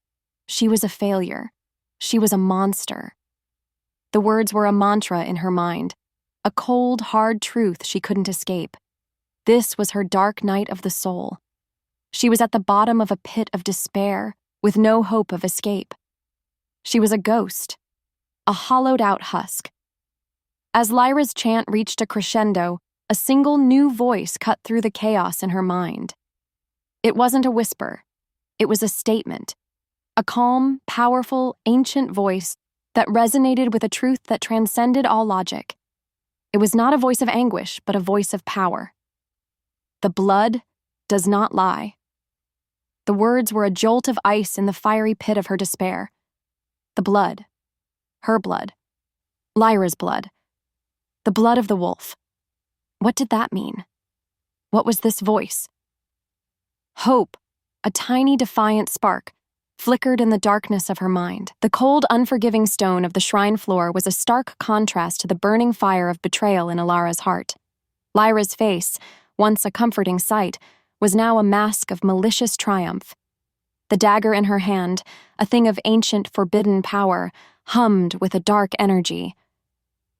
She was a failure. She was a monster. The words were a mantra in her mind, a cold, hard truth she couldn't escape. This was her dark night of the soul. She was at the bottom of a pit of despair, with no hope of escape. She was a ghost, a hollowed-out husk. As Lyra's chant reached a crescendo, a single new voice cut through the chaos in her mind. It wasn't a whisper. It was a statement. A calm, powerful, ancient voice that resonated with a truth that transcended all logic. It was not a voice of anguish, but a voice of power. The blood does not lie. The words were a jolt of ice in the fiery pit of her despair. The blood. Her blood. Lyra's blood. The blood of the wolf. What did that mean? What was this voice? Hope, a tiny defiant spark, flickered in the darkness of her mind. The cold, unforgiving stone of the shrine floor was a stark contrast to the burning fire of betrayal in Aara's heart. Lyra's face, once a comforting sight, was now a mask of malicious triumph. The dagger in her hand, a thing of ancient, forbidden power, hummed with a dark energy.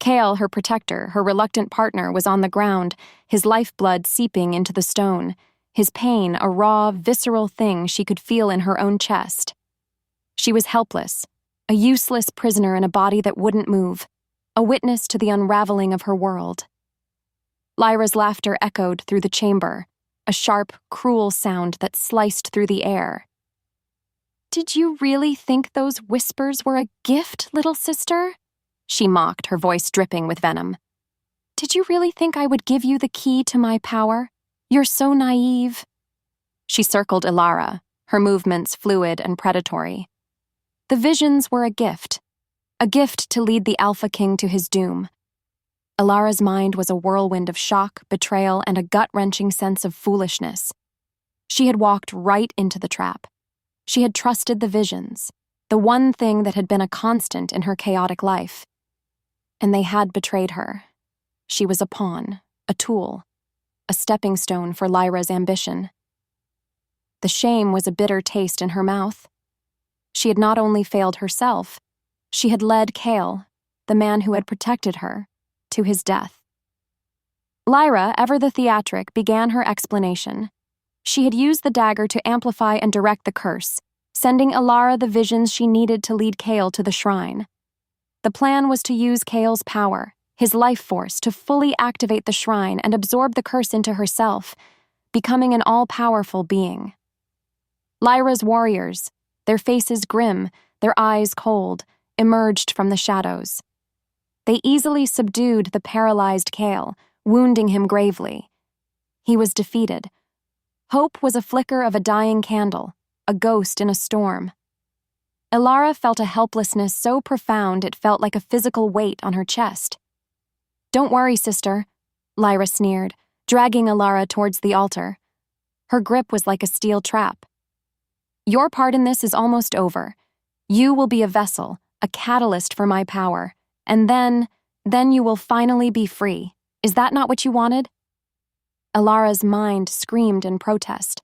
Kael, her protector, her reluctant partner, was on the ground, his lifeblood seeping into the stone, his pain a raw, visceral thing she could feel in her own chest. She was helpless, a useless prisoner in a body that wouldn't move, a witness to the unraveling of her world. Lyra's laughter echoed through the chamber, a sharp, cruel sound that sliced through the air. "Did you really think those whispers were a gift, little sister?" She mocked, her voice dripping with venom. "Did you really think I would give you the key to my power? You're so naive." She circled Aara, her movements fluid and predatory. The visions were a gift to lead the Alpha King to his doom. Aara's mind was a whirlwind of shock, betrayal, and a gut-wrenching sense of foolishness. She had walked right into the trap. She had trusted the visions, the one thing that had been a constant in her chaotic life. And they had betrayed her. She was a pawn, a tool, a stepping stone for Lyra's ambition. The shame was a bitter taste in her mouth. She had not only failed herself, she had led Kael, the man who had protected her, to his death. Lyra, ever the theatric, began her explanation. She had used the dagger to amplify and direct the curse, sending Aara the visions she needed to lead Kael to the shrine. The plan was to use Kael's power, his life force, to fully activate the shrine and absorb the curse into herself, becoming an all-powerful being. Lyra's warriors, their faces grim, their eyes cold, emerged from the shadows. They easily subdued the paralyzed Kael, wounding him gravely. He was defeated. Hope was a flicker of a dying candle, a ghost in a storm. Aara felt a helplessness so profound it felt like a physical weight on her chest. "Don't worry, sister," Lyra sneered, dragging Aara towards the altar. Her grip was like a steel trap. "Your part in this is almost over. You will be a vessel, a catalyst for my power, and then you will finally be free. Is that not what you wanted?" Alara's mind screamed in protest.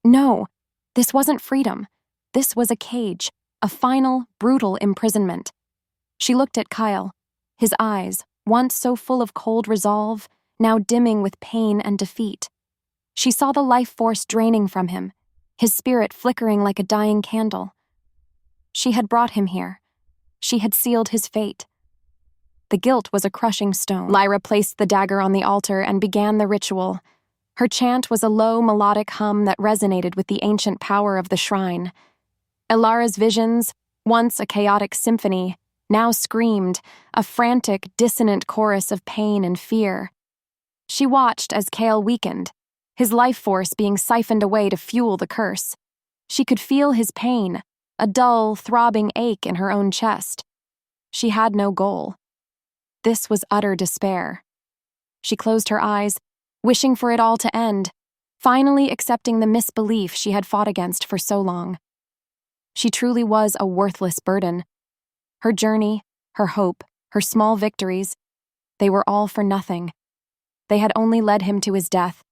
No, this wasn't freedom. This was a cage, a final, brutal imprisonment. She looked at Kyle, his eyes, once so full of cold resolve, now dimming with pain and defeat. She saw the life force draining from him, his spirit flickering like a dying candle. She had brought him here. She had sealed his fate. The guilt was a crushing stone. Lyra placed the dagger on the altar and began the ritual. Her chant was a low, melodic hum that resonated with the ancient power of the shrine. Alara's visions, once a chaotic symphony, now screamed, a frantic, dissonant chorus of pain and fear. She watched as Kael weakened, his life force being siphoned away to fuel the curse. She could feel his pain, a dull, throbbing ache in her own chest. She had no goal. This was utter despair. She closed her eyes, wishing for it all to end, finally accepting the misbelief she had fought against for so long. She truly was a worthless burden. Her journey, her hope, her small victories, they were all for nothing. They had only led him to his death.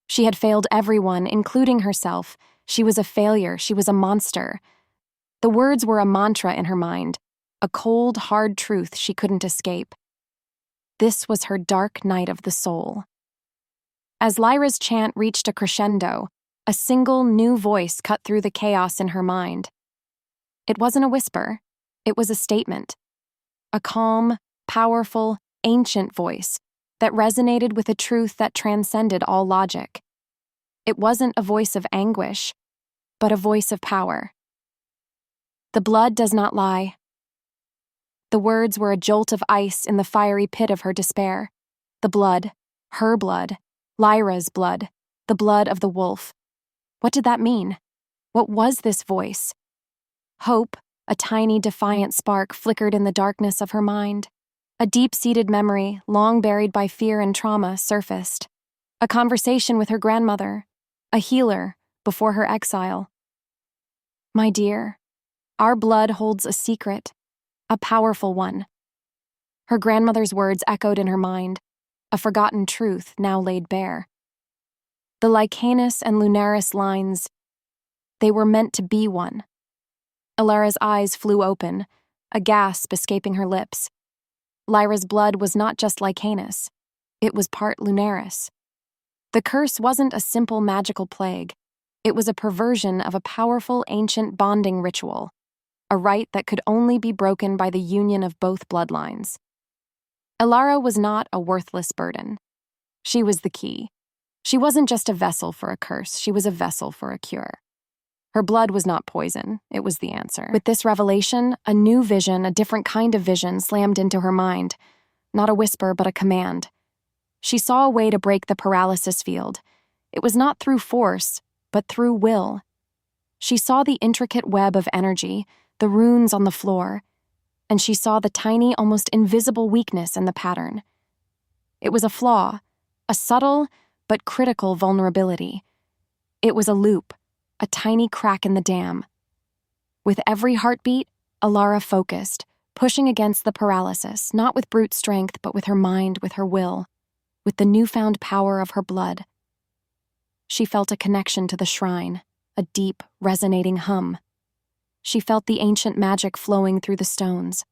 She had failed everyone, including herself. She was a failure. She was a monster. The words were a mantra in her mind, a cold, hard truth she couldn't escape. This was her dark night of the soul. As Lyra's chant reached a crescendo, a single new voice cut through the chaos in her mind. It wasn't a whisper. It was a statement. A calm, powerful, ancient voice that resonated with a truth that transcended all logic. It wasn't a voice of anguish, but a voice of power. "The blood does not lie." The words were a jolt of ice in the fiery pit of her despair. The blood, her blood, Lyra's blood, the blood of the wolf. What did that mean? What was this voice? Hope, a tiny defiant spark, flickered in the darkness of her mind. A deep-seated memory, long buried by fear and trauma, surfaced. A conversation with her grandmother, a healer, before her exile. "My dear, our blood holds a secret, a powerful one." Her grandmother's words echoed in her mind, a forgotten truth now laid bare. The Licanus and Lunaris lines, they were meant to be one. Alara's eyes flew open, a gasp escaping her lips. Lyra's blood was not just Licanus. It was part Lunaris. The curse wasn't a simple magical plague. It was a perversion of a powerful ancient bonding ritual, a rite that could only be broken by the union of both bloodlines. Aara was not a worthless burden. She was the key. She wasn't just a vessel for a curse, she was a vessel for a cure. Her blood was not poison, it was the answer. With this revelation, a new vision, a different kind of vision, slammed into her mind. Not a whisper, but a command. She saw a way to break the paralysis field. It was not through force, but through will. She saw the intricate web of energy, the runes on the floor, and she saw the tiny, almost invisible weakness in the pattern. It was a flaw, a subtle but critical vulnerability. It was a loop, a tiny crack in the dam. With every heartbeat, Aara focused, pushing against the paralysis, not with brute strength, but with her mind, with her will, with the newfound power of her blood. She felt a connection to the shrine, a deep, resonating hum. She felt the ancient magic flowing through the stones.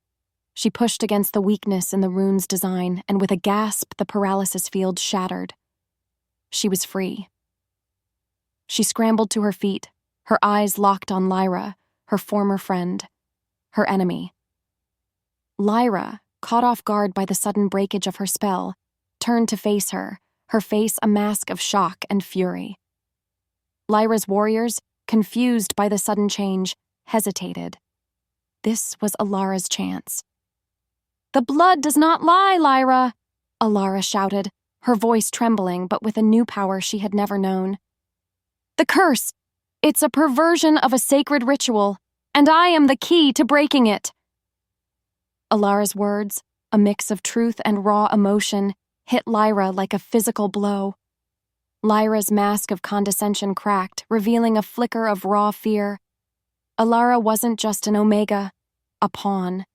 She pushed against the weakness in the rune's design, and with a gasp, the paralysis field shattered. She was free. She scrambled to her feet, her eyes locked on Lyra, her former friend, her enemy. Lyra, caught off guard by the sudden breakage of her spell, turned to face her, her face a mask of shock and fury. Lyra's warriors, confused by the sudden change, hesitated. This was Alara's chance. "The blood does not lie, Lyra!" Aara shouted, her voice trembling but with a new power she had never known. "The curse! It's a perversion of a sacred ritual. and I am the key to breaking it." Aara's words, a mix of truth and raw emotion, hit Lyra like a physical blow. Lyra's mask of condescension cracked, revealing a flicker of raw fear. Aara wasn't just an Omega, a pawn.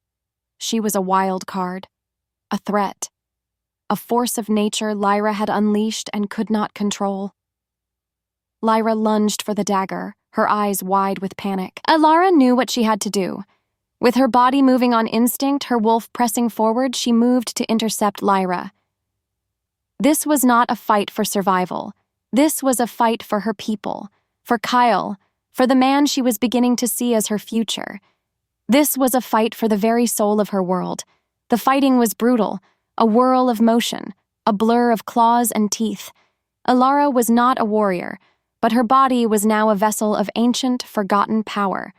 She was a wild card, a threat, a force of nature Lyra had unleashed and could not control. Lyra lunged for the dagger, her eyes wide with panic. Aara knew what she had to do. With her body moving on instinct, her wolf pressing forward, she moved to intercept Lyra. This was not a fight for survival. This was a fight for her people, for Kael, for the man she was beginning to see as her future. This was a fight for the very soul of her world. The fighting was brutal, a whirl of motion, a blur of claws and teeth. Aara was not a warrior, but her body was now a vessel of ancient, forgotten power.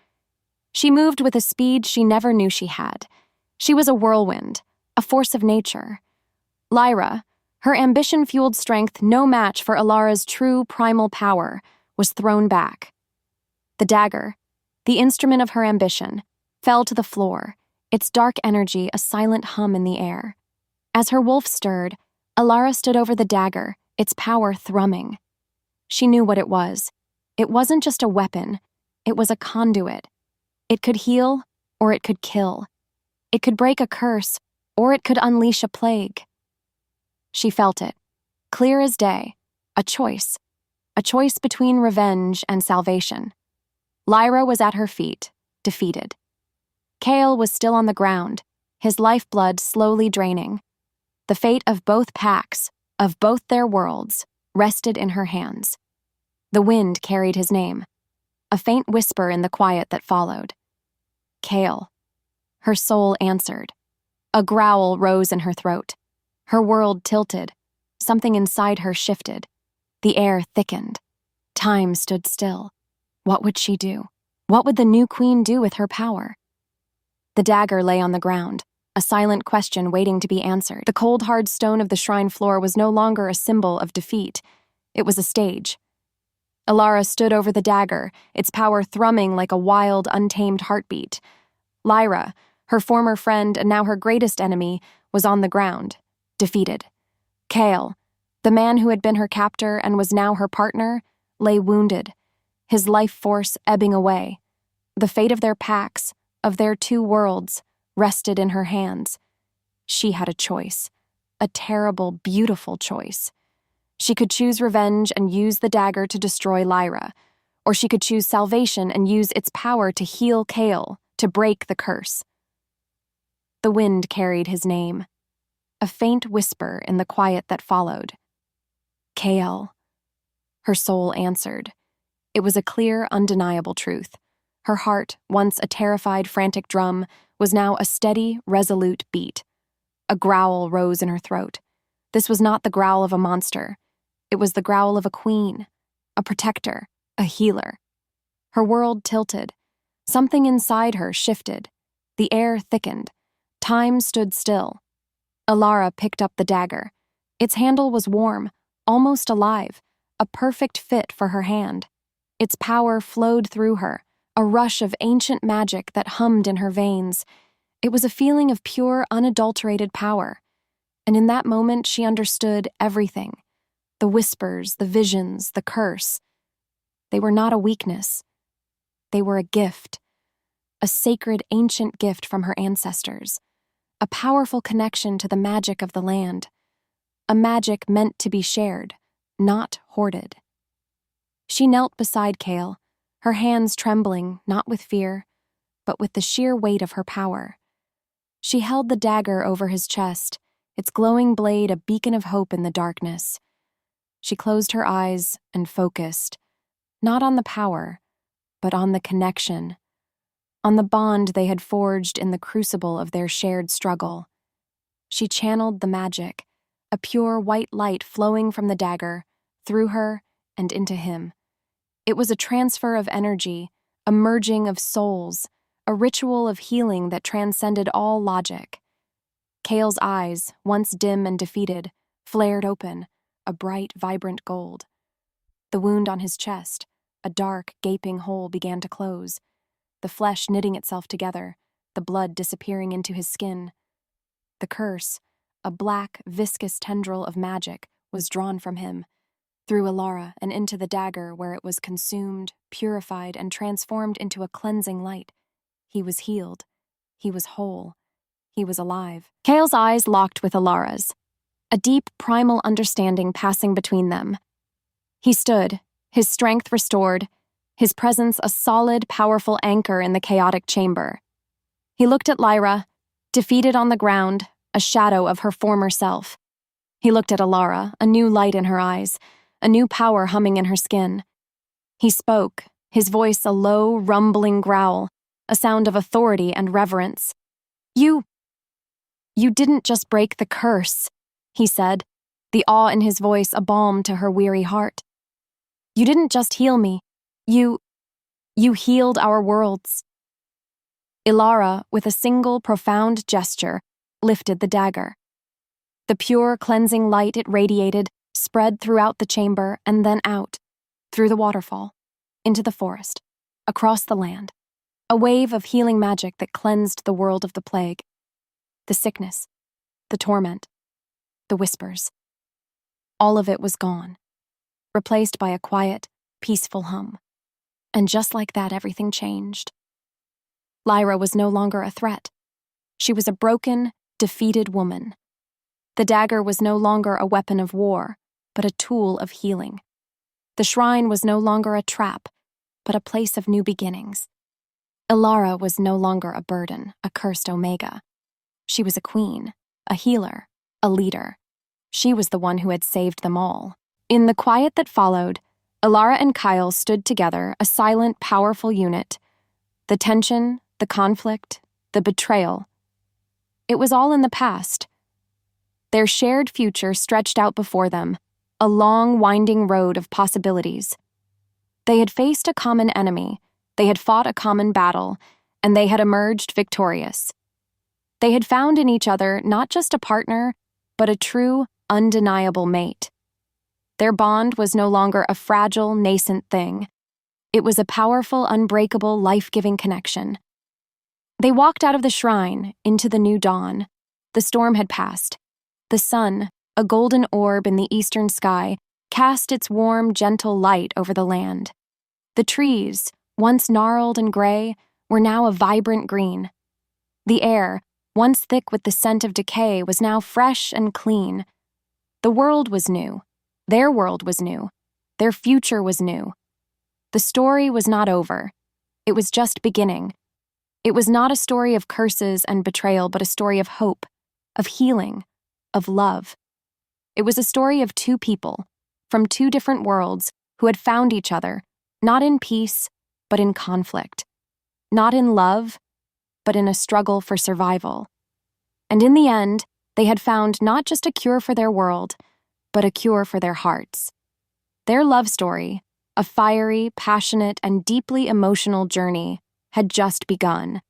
She moved with a speed she never knew she had. She was a whirlwind, a force of nature. Lyra, her ambition-fueled strength no match for Aara's true primal power, was thrown back. The dagger, the instrument of her ambition, fell to the floor, its dark energy a silent hum in the air. As her wolf stirred, Aara stood over the dagger, its power thrumming. She knew what it was. It wasn't just a weapon. It was a conduit. It could heal, or it could kill. It could break a curse, or it could unleash a plague. She felt it, clear as day, a choice between revenge and salvation. Lyra was at her feet, defeated. Kael was still on the ground, his lifeblood slowly draining. The fate of both packs, of both their worlds, rested in her hands. The wind carried his name, a faint whisper in the quiet that followed. Kael. Her soul answered. A growl rose in her throat. Her world tilted. Something inside her shifted. The air thickened. Time stood still. What would she do? What would the new queen do with her power? The dagger lay on the ground, a silent question waiting to be answered. The cold, hard stone of the shrine floor was no longer a symbol of defeat. It was a stage. Aara stood over the dagger, its power thrumming like a wild, untamed heartbeat. Lyra, her former friend and now her greatest enemy, was on the ground, defeated. Kael, the man who had been her captor and was now her partner, lay wounded, his life force ebbing away. The fate of their packs, of their two worlds, rested in her hands. She had a choice, a terrible, beautiful choice. She could choose revenge and use the dagger to destroy Lyra, or she could choose salvation and use its power to heal Kael, to break the curse. The wind carried his name, a faint whisper in the quiet that followed. Kael. Her soul answered. It was a clear, undeniable truth. Her heart, once a terrified, frantic drum, was now a steady, resolute beat. A growl rose in her throat. This was not the growl of a monster. It was the growl of a queen, a protector, a healer. Her world tilted. Something inside her shifted. The air thickened. Time stood still. Aara picked up the dagger. Its handle was warm, almost alive, a perfect fit for her hand. Its power flowed through her, a rush of ancient magic that hummed in her veins. It was a feeling of pure, unadulterated power. And in that moment, she understood everything. The whispers, the visions, the curse. They were not a weakness. They were a gift. A sacred, ancient gift from her ancestors. A powerful connection to the magic of the land. A magic meant to be shared, not hoarded. She knelt beside Kael, her hands trembling, not with fear, but with the sheer weight of her power. She held the dagger over his chest, its glowing blade a beacon of hope in the darkness. She closed her eyes and focused, not on the power, but on the connection, on the bond they had forged in the crucible of their shared struggle. She channeled the magic, a pure white light flowing from the dagger, through her and into him. It was a transfer of energy, a merging of souls, a ritual of healing that transcended all logic. Kael's eyes, once dim and defeated, flared open, a bright, vibrant gold. The wound on his chest, a dark, gaping hole, began to close. the flesh knitting itself together, the blood disappearing into his skin. The curse, a black, viscous tendril of magic, was drawn from him, through Aara and into the dagger where it was consumed, purified, and transformed into a cleansing light. He was healed. He was whole. He was alive. Kael's eyes locked with Alara's, a deep, primal understanding passing between them. He stood, his strength restored, his presence a solid, powerful anchor in the chaotic chamber. He looked at Lyra, defeated on the ground, a shadow of her former self. He looked at Aara, a new light in her eyes, a new power humming in her skin. He spoke, his voice a low, rumbling growl, a sound of authority and reverence. You didn't just break the curse," he said, the awe in his voice a balm to her weary heart. "You didn't just heal me. You healed our worlds." Aara, with a single profound gesture, lifted the dagger. The pure, cleansing light it radiated spread throughout the chamber and then out, through the waterfall, into the forest, across the land, a wave of healing magic that cleansed the world of the plague, the sickness, the torment, the whispers. All of it was gone, replaced by a quiet, peaceful hum. And just like that, everything changed. Lyra was no longer a threat. She was a broken, defeated woman. The dagger was no longer a weapon of war, but a tool of healing. The shrine was no longer a trap, but a place of new beginnings. Aara was no longer a burden, a cursed omega. She was a queen, a healer, a leader. She was the one who had saved them all. In the quiet that followed, Aara and Kael stood together, a silent, powerful unit. The tension, the conflict, the betrayal. It was all in the past. Their shared future stretched out before them, a long, winding road of possibilities. They had faced a common enemy, they had fought a common battle, and they had emerged victorious. They had found in each other not just a partner, but a true, undeniable mate. Their bond was no longer a fragile, nascent thing. It was a powerful, unbreakable, life-giving connection. They walked out of the shrine, into the new dawn. The storm had passed. The sun, a golden orb in the eastern sky, cast its warm, gentle light over the land. The trees, once gnarled and gray, were now a vibrant green. The air, once thick with the scent of decay, was now fresh and clean. The world was new. Their world was new. Their future was new. The story was not over. It was just beginning. It was not a story of curses and betrayal, but a story of hope, of healing, of love. It was a story of two people, from two different worlds, who had found each other, not in peace, but in conflict. Not in love, but in a struggle for survival. And in the end, they had found not just a cure for their world, but a cure for their hearts. Their love story, a fiery, passionate, and deeply emotional journey, had just begun.